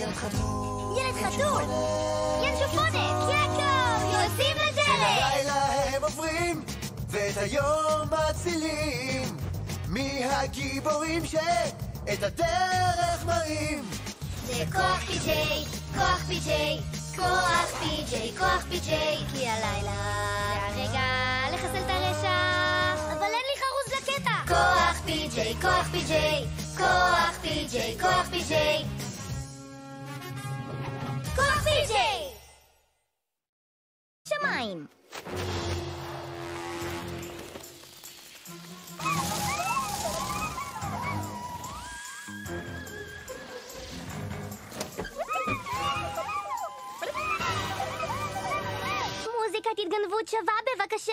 ילד חתול, ילד חתול! ינשופונת! יעקב! יוצאים לדרך! הלילה הם עוברים, ואת היום מצילים. מי הגיבורים שאת הדרך מראים? זה כוח פי-ג'יי, כוח פי-ג'יי, כוח פי-ג'יי, כוח פי-ג'יי. כי הלילה זה הרגע לחסל את הרשע, אבל אין לי חרוז לקטע. כוח פי-ג'יי, כוח פי-ג'יי, כוח פי-ג'יי, כוח פי-ג'יי, כוח פי-ג'יי. שמיים. מוזיקת התגנבות שווה בבקשה.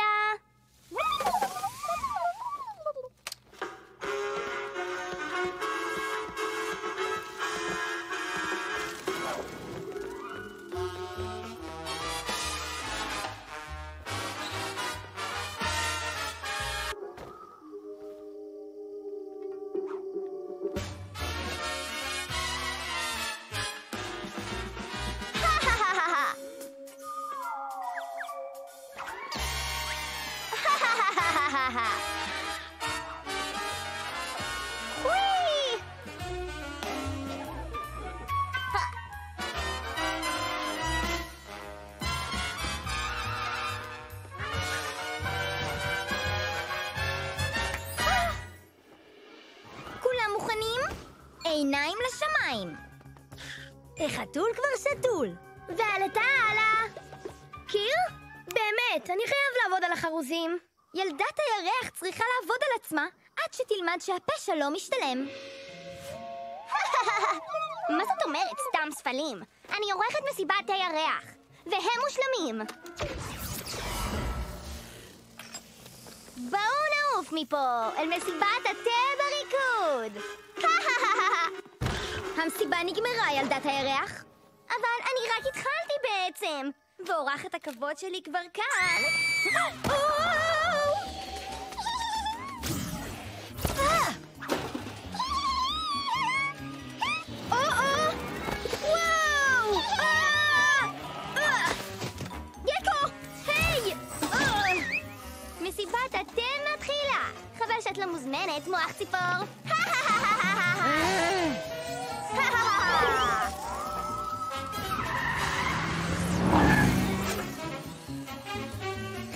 כולם מוכנים? עיניים לשמיים. החתול כבר שתול. ועלתה הלאה. קיר? באמת, אני חייב לעבוד על החרוזים. ילדת הירח צריכה לעבוד על עצמה עד שתלמד שהפשע לא משתלם. מה זאת אומרת סתם ספלים? אני עורכת מסיבת הירח, והם מושלמים. בואו נעוף מפה אל מסיבת התה בריקוד. המסיבה נגמרה, ילדת הירח. אבל אני רק התחלתי בעצם, ואורחת הכבוד שלי כבר כאן. וואו! יקו! היי! מסיבת התה מתחילה. חבל שאת לא מוזמנת, מוח ציפור.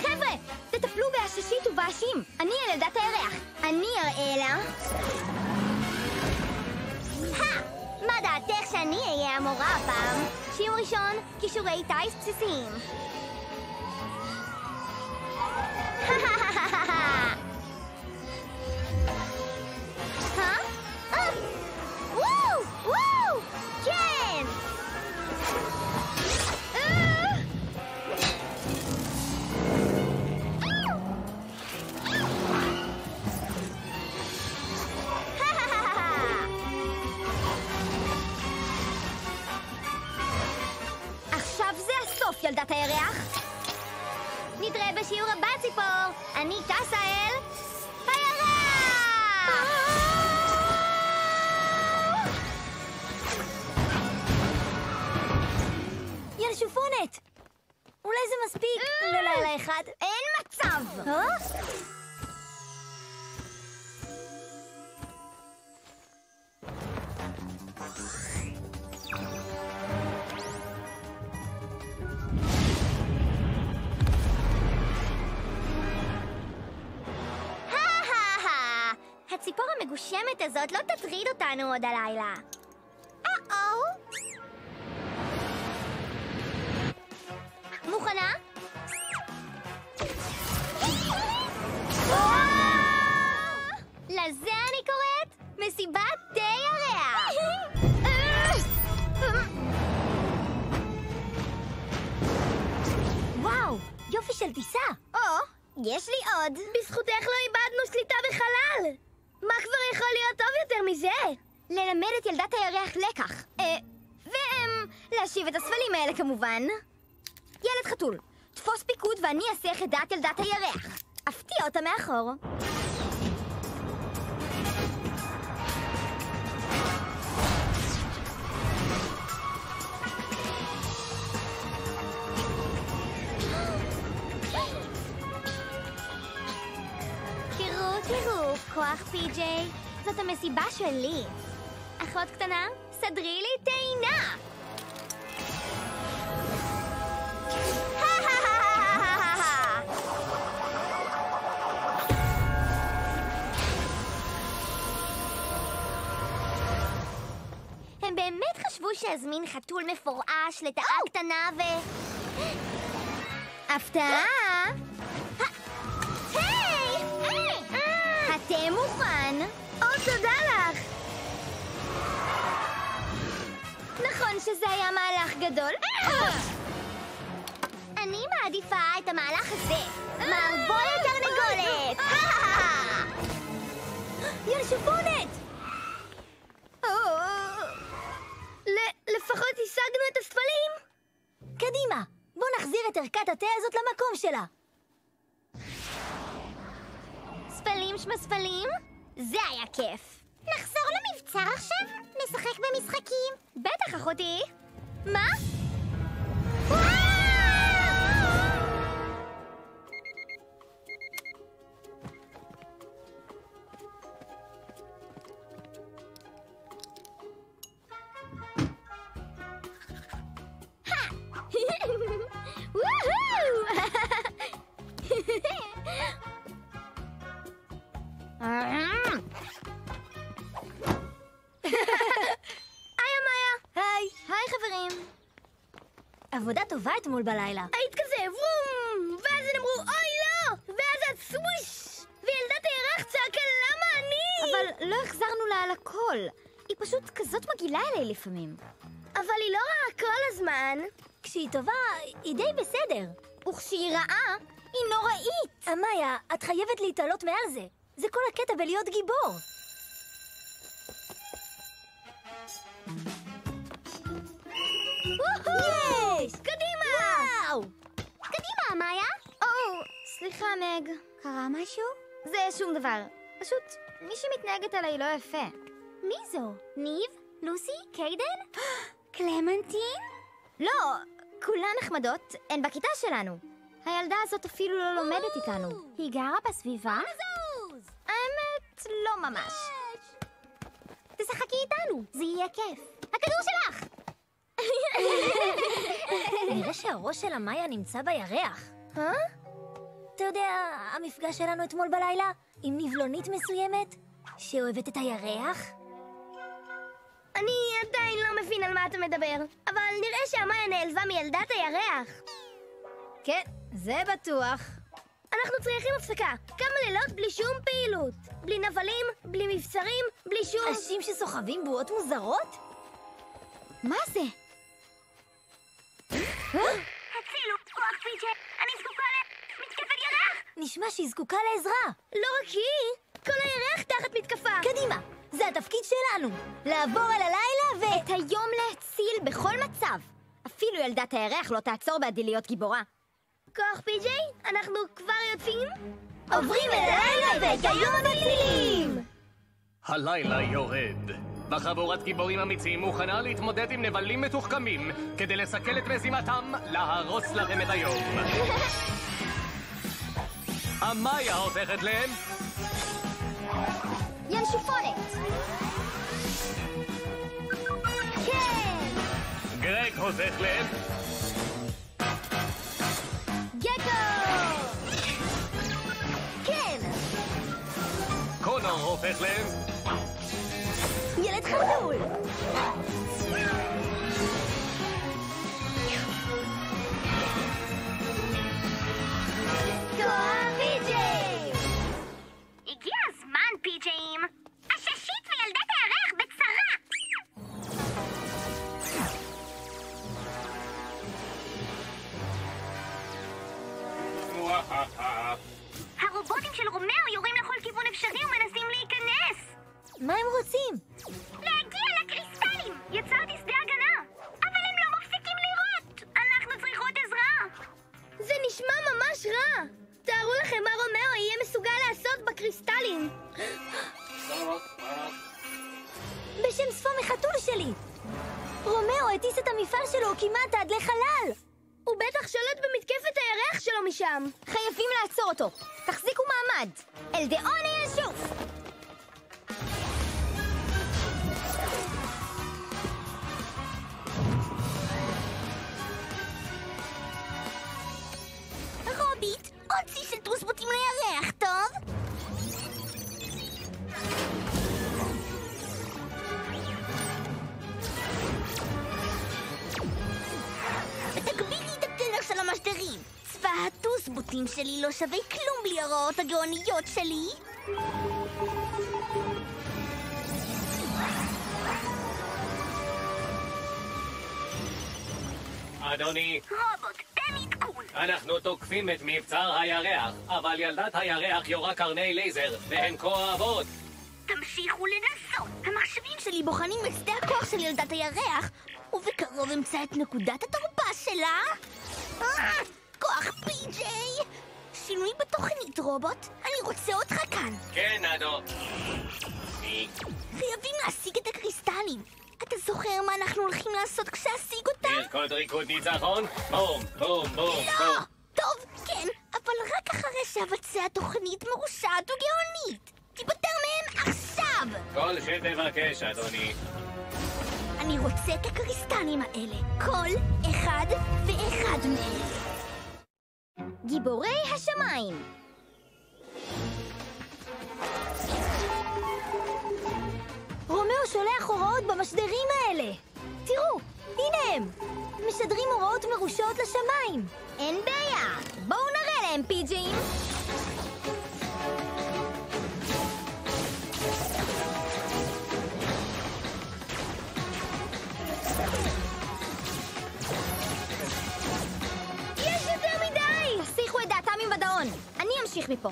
חבר'ה, תטפלו בעששית ובעשים. אני ילדת הירח. אני אראה לה. מה דעתך שאני אהיה המורה הפעם? שיעור ראשון, כישורי טייס בסיסיים. וואו! וואו! כן! עכשיו זה הסוף, ילדת הירח. נתראה בשיעור הבא, ציפור. אני טסה אל הירח! ינשופונת! אולי זה מספיק ללילה אחד? אין מצב! הציפור המגושמת הזאת לא תטריד אותנו עוד הלילה. מוכנה? לזה אני קוראת מסיבת תה ירח. וואו, יופי של טיסה. יש לי עוד. בזכותך לא איבדנו שליטה בחלל. מה כבר יכול להיות טוב יותר מזה? ללמד את ילדת הירח לקח. להשיב את הספלים האלה כמובן. ילד חתול, תפוס פיקוד ואני אסיח את דעת ילדת הירח. אפתיע אותה מאחור. כוח, פי-ג'יי. זאת המסיבה שלי. אחות קטנה, סדרי לי טעינה! הם באמת חשבו שהזמין חתול מפורש לתאה קטנה ו... הפתעה! היי! התה מוכן! תודה לך! נכון שזה היה מהלך גדול? אני מעדיפה את המהלך הזה! מערבולת תרנגולת! ינשופונת! לפחות השגנו את הספלים! קדימה! בוא נחזיר את ערכת התה הזאת למקום שלה! ספלים שמספלים? זה היה כיף! נחזור למבצר עכשיו? נשחק במשחקים? בטח, אחותי! מה? עבודה טובה אתמול בלילה. היית כזה, וום! ואז הם אמרו, אוי לא! ואז את סוויש! וילדת הירח צעקה, למה אני? אבל לא החזרנו לה על הכל. היא פשוט כזאת מגעילה אליי לפעמים. אבל היא לא רעה כל הזמן. כשהיא טובה, היא די בסדר. וכשהיא רעה, היא נוראית. אמיה, את חייבת להתעלות מעל זה. זה כל הקטע בלהיות גיבור. יש! קדימה! וואו! קדימה, אמיה! סליחה, מג. קרה משהו? זה שום דבר. פשוט, מי שמתנהגת עליי לא יפה. מי זו? ניב? לוסי? קיידן? קלמנטין? לא, כולן נחמדות, הן בכיתה שלנו. הילדה הזאת אפילו לא לומדת איתנו. היא גרה בסביבה? מזוז! האמת, לא ממש. תשחקי איתנו, זה יהיה כיף. הכדור שלך! נראה שהראש של אמיה נמצא בירח. אתה יודע, המפגש שלנו אתמול בלילה עם נבלונית מסוימת שאוהבת את הירח? אני עדיין לא מבין על מה אתה מדבר, אבל נראה שאמיה נעלבה מילדת הירח. כן, זה בטוח. אנחנו צריכים הפסקה. כמה לילות בלי שום פעילות. בלי נבלים, בלי מבצרים, בלי שום... אנשים שסוחבים בועות מוזרות? מה זה? הצילו, כוח פי-ג'יי, אני זקוקה למתקפת ירח! נשמע שהיא זקוקה לעזרה. לא רק היא, כל הירח תחת מתקפה. קדימה, זה התפקיד שלנו. לעבור על הלילה ו... את היום להציל בכל מצב. אפילו ילדת הירח לא תעצור בעדי להיות גיבורה. כוח פי-ג'יי, אנחנו כבר יוצאים? עוברים אל הלילה ואת היום מצילים! הלילה יורד. וחבורת גיבורים אמיצים מוכנה להתמודד עם נבלים מתוחכמים כדי לסכל את מזימתם להרוס לכם את היום. אמיה הופכת להם ינשופונת! כן! גרג הופך להם גקו! כן! קונור הופך להם ילד חתול! כוח פי-ג'יי! הגיע הזמן, פי-ג'יים! הששית וילדת הירח בצרה! הרובוטים של רומאו יורים לכל כיוון אפשרי ומנסים להיכנס! מה הם רוצים? להגיע לקריסטלים! יצרתי שדה הגנה! אבל הם לא מפסיקים לירות! אנחנו צריכות עזרה! זה נשמע ממש רע! תארו לכם מה רומאו יהיה מסוגל לעשות בקריסטלים! בשם ספום החתול שלי! רומאו הטיס את המפעל שלו כמעט עד לחלל! הוא בטח שולט במתקפת הירח שלו משם! חייבים לעצור אותו! תחזיקו מעמד! אלדאון ינשוף! הרובוטים שלי לא שווה כלום בלי ההוראות הגאוניות שלי. אדוני, רובוט, תן עדכון. אנחנו תוקפים את מבצר הירח, אבל ילדת הירח יורה קרני לייזר, והן כואבות. תמשיכו לנסות. המחשבים שלי בוחנים את שדה הכוח של ילדת הירח, ובקרוב אמצא את נקודת התורפה שלה. כוח פי-ג'יי! שינוי בתוכנית, רובוט. אני רוצה אותך כאן. כן, אדו. חייבים להשיג את הקריסטלים. אתה זוכר מה אנחנו הולכים לעשות כשאשיג אותם? לרקוד ריקוד ניצחון? בום, בום, בום, לא! בום. טוב, כן, אבל רק אחרי שאבצע תוכנית מרושעת וגאונית. תיפטר מהם עכשיו! כל שתבקש, אדוני. אני רוצה את הקריסטלים האלה. כל אחד ואחד מהם. גיבורי השמיים. רומאו שולח הוראות במשדרים האלה. תראו, הנה הם. משדרים הוראות מרושות לשמיים. אין בעיה. בואו נראה להם, פי-ג'ים. יש יותר מדי! תסיכו את דעתם עם בדאון. אני אמשיך מפה.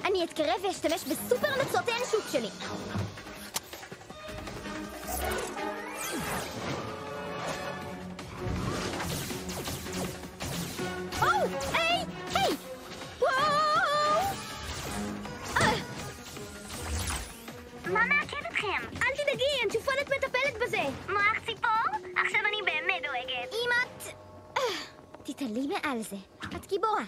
אני אתקרב ואשתמש בסופר נוצות האנשות שלי. היי! היי! וואו! מה מעכב אתכם? אל תדאגי, הנשופונת מטפלת בזה. מוח ציפור? עכשיו אני באמת דואגת. אם את... תתעלי מעל זה. את גיבורה.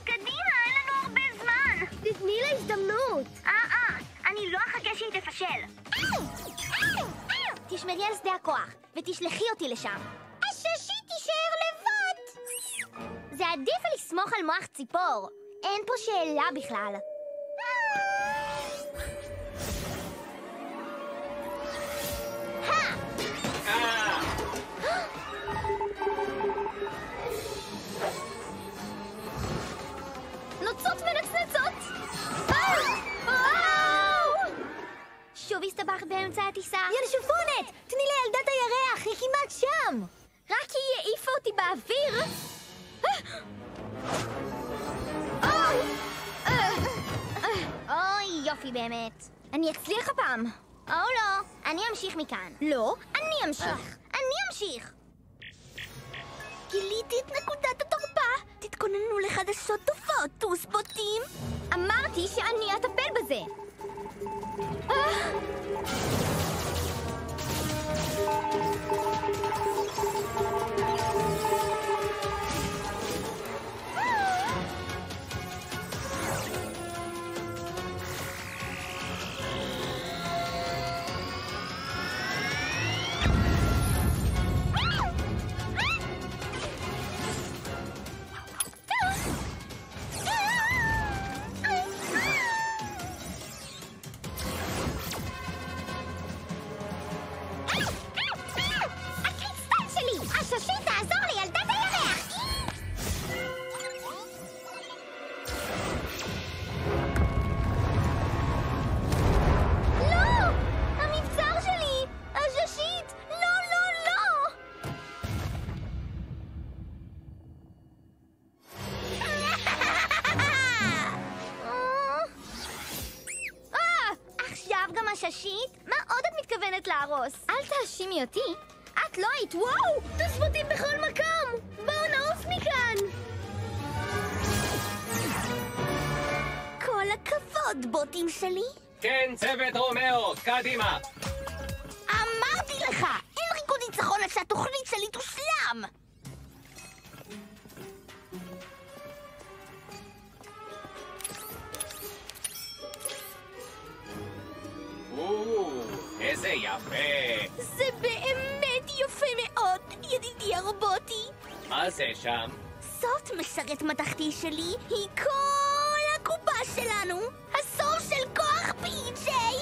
קדימה, אין לנו הרבה זמן. תתני לה הזדמנות. אני לא אחכה שהיא תפשל. תשמרי על שדה הכוח, ותשלחי אותי לשם. השושית תישאר לבד. זה עדיף לסמוך על מוח ציפור. אין פה שאלה בכלל. נוצות ונצנצות! שוב הסתבכת באמצע הטיסה. ינשופונת! תני לילדת הירח, היא כמעט שם! רק היא העיפה אותי באוויר! אוי, יופי באמת. אני אצליח הפעם. או לא, אני אמשיך מכאן. לא, אני אמשיך. אני אמשיך. גיליתי את נקודת התורפה. תתכוננו לחדשות טובות, טוסבוטים. אמרתי שאני אטפל בזה. ששית? מה עוד את מתכוונת להרוס? אל תאשימי אותי. את לא היית. וואו! תוסבוטים בכל מקום! בואו נעוף מכאן! כל הכבוד, בוטים שלי. כן, צוות רומאו, קדימה. אמרתי לך! אין ריקוד ניצחון עד שהתוכנית שלי תושלם! איזה יפה. זה באמת יפה מאוד, ידידי הרובוטי. מה זה שם? זאת משרת מתכתי שלי, היא כל הקופה שלנו. הסוף של כוח פי-ג'יי.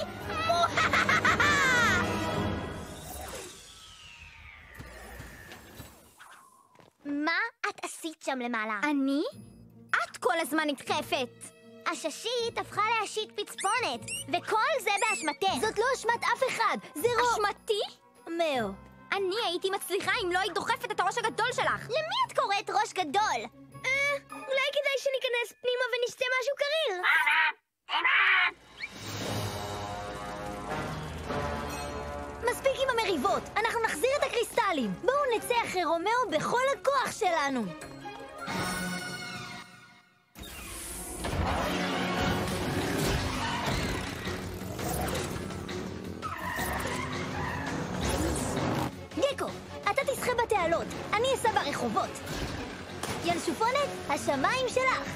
שם למעלה. אני? את כל הזמן נדחפת. הששית הפכה להשית פצפונת, וכל זה באשמתך. זאת לא אשמת אף אחד, זה אשמתי? מאו, אני הייתי מצליחה אם לא היית דוחפת את הראש הגדול שלך. למי את קוראת ראש גדול? אולי כדאי שניכנס פנימה ונשתה משהו קריר. מספיק עם המריבות, אנחנו נחזיר את הקריסטלים. בואו נצא אחרי רומאו בכל הכוח שלנו. גקו, אתה תשחה בתעלות, אני אסע ברחובות. ינשופונת, השמיים שלך.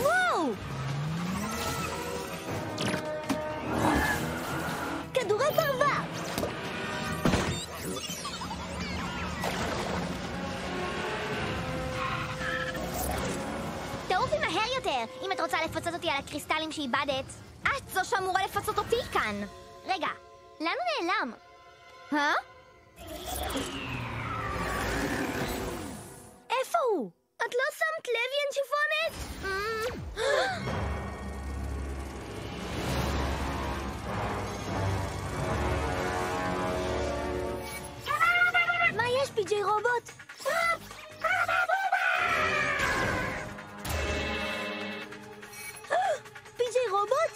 וואו! כדורי פרווה! תעופי מהר יותר, אם את רוצה לפצות אותי על הקריסטלים שאיבדת. את זו שאמורה לפצות אותי כאן. רגע, לאן הוא נעלם? איפה הוא? את לא שמת לב, ינשופונת? מה יש, פי.ג'יי רובוט? פי.ג'יי רובוט?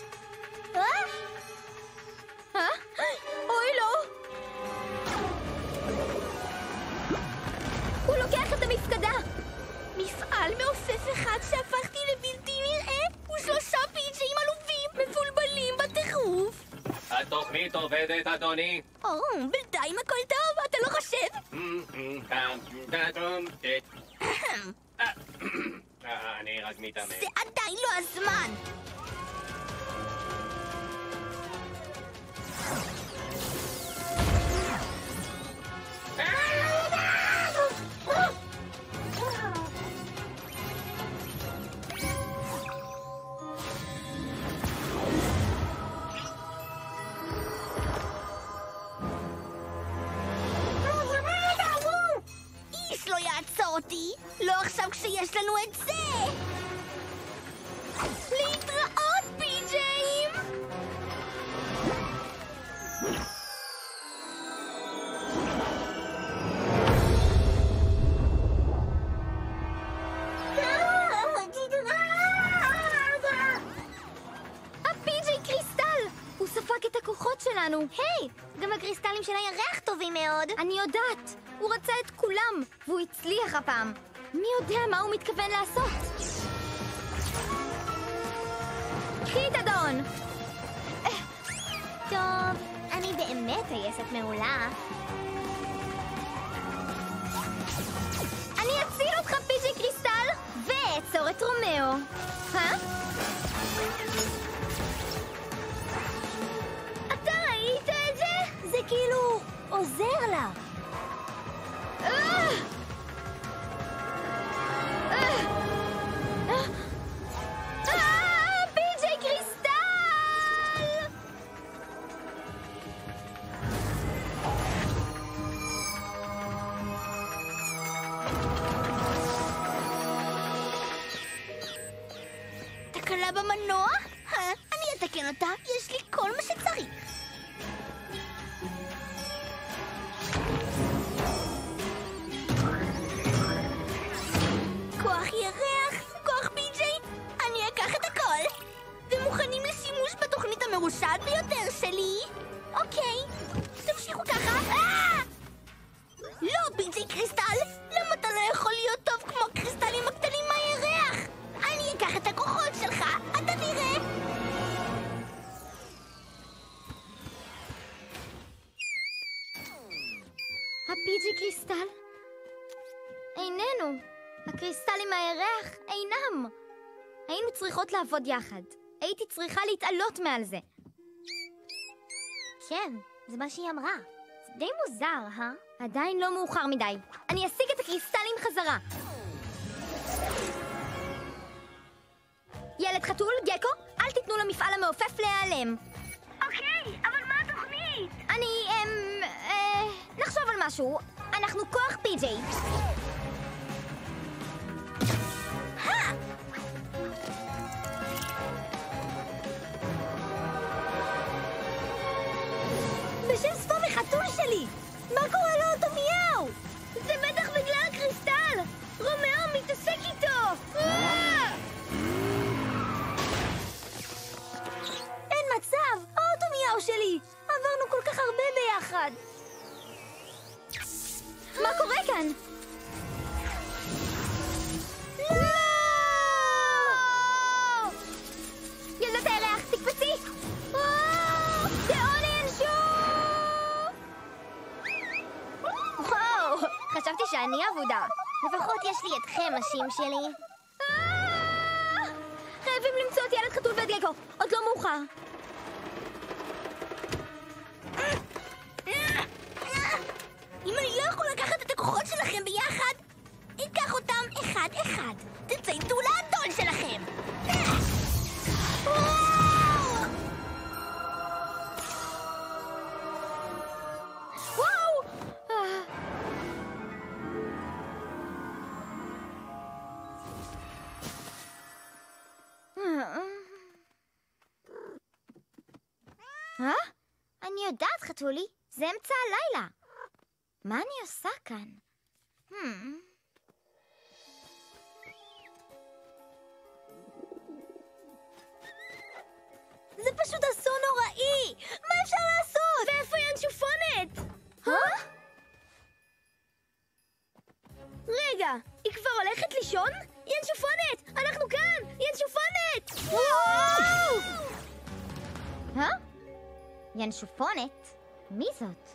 אוי לא! הוא לוקח את המפקדה! מפעל מעופף אחד שהפכתי לבלתי נראה ושלושה פי.ג'יים עלובים מבולבלים בטירוף. התוכנית עובדת, אדוני. בינתיים הכל טוב, אתה לא חושב? אני רק מתאמן. זה עדיין לא הזמן! איש לא יעצור אותי! לא עכשיו כשיש לנו את זה! להתראות, פי.ג'יים! הפי.ג'יי קריסטל! הוא ספק את הכוחות שלנו! היי, גם הקריסטלים של הירח טובים מאוד. אני יודעת! הוא רצה את כולם, והוא הצליח הפעם. מי יודע מה הוא מתכוון לעשות? קחי את אדון! טוב, אני באמת טייסת מעולה. אני אציל אותך, פי.ג'יי קריסטל! ואעצור את רומאו. אתה ראית את זה? זה כאילו עוזר לה. פי.ג'יי קריסטל! תקלה במנוע? אני אתקן אותה, יש לי כל מה שצריך. כוח ירח, כוח פי.ג'יי, אני אקח את הכל. ומוכנים לשימוש בתוכנית המרושעת ביותר שלי? אוקיי, תמשיכו ככה. לא, פי.ג'יי קריסטל, למה אתה לא יכול להיות טוב כמו הקריסטלים הקטנים מהירח? אני אקח את הכוחות שלך, אתה תראה. הפי.ג'יי קריסטל? איננו. הקריסטלים מהירח אינם. היינו צריכות לעבוד יחד. הייתי צריכה להתעלות מעל זה. כן, זה מה שהיא אמרה. זה די מוזר, עדיין לא מאוחר מדי. אני אשיג את הקריסטלים חזרה. ילד חתול, גקו, אל תיתנו למפעל המעופף להיעלם. אוקיי, אבל מה התוכנית? נחשוב על משהו. אנחנו כוח פי.ג'יי. בשם ספו וחתול שלי! מה קורה לאוטו מיהו? זה בטח בגלל הקריסטל! רומאו מתעסק איתו! אין מצב! האוטו מיהו שלי! עברנו כל כך הרבה ביחד! מה קורה כאן? לא! ילדת הירח, תקפצי! זה עוני ינשוף! וואו, חשבתי שאני אבודה. לפחות יש לי אתכם, נשים שלי. חייבים למצוא את ילד חתול ואת גקו. עוד לא מאוחר. אם אני לא יכול לקחת את הכוחות שלכם ביחד, אקח אותם אחד-אחד. תצייתו לאדון שלכם! וואו! אני יודעת, חתולי. זה אמצע הלילה. מה אני עושה כאן? זה פשוט אסון נוראי! מה אפשר לעשות? ואיפה ינשופונת? רגע, היא כבר הולכת לישון? ינשופונת! אנחנו כאן! ינשופונת! ינשופונת? מי זאת?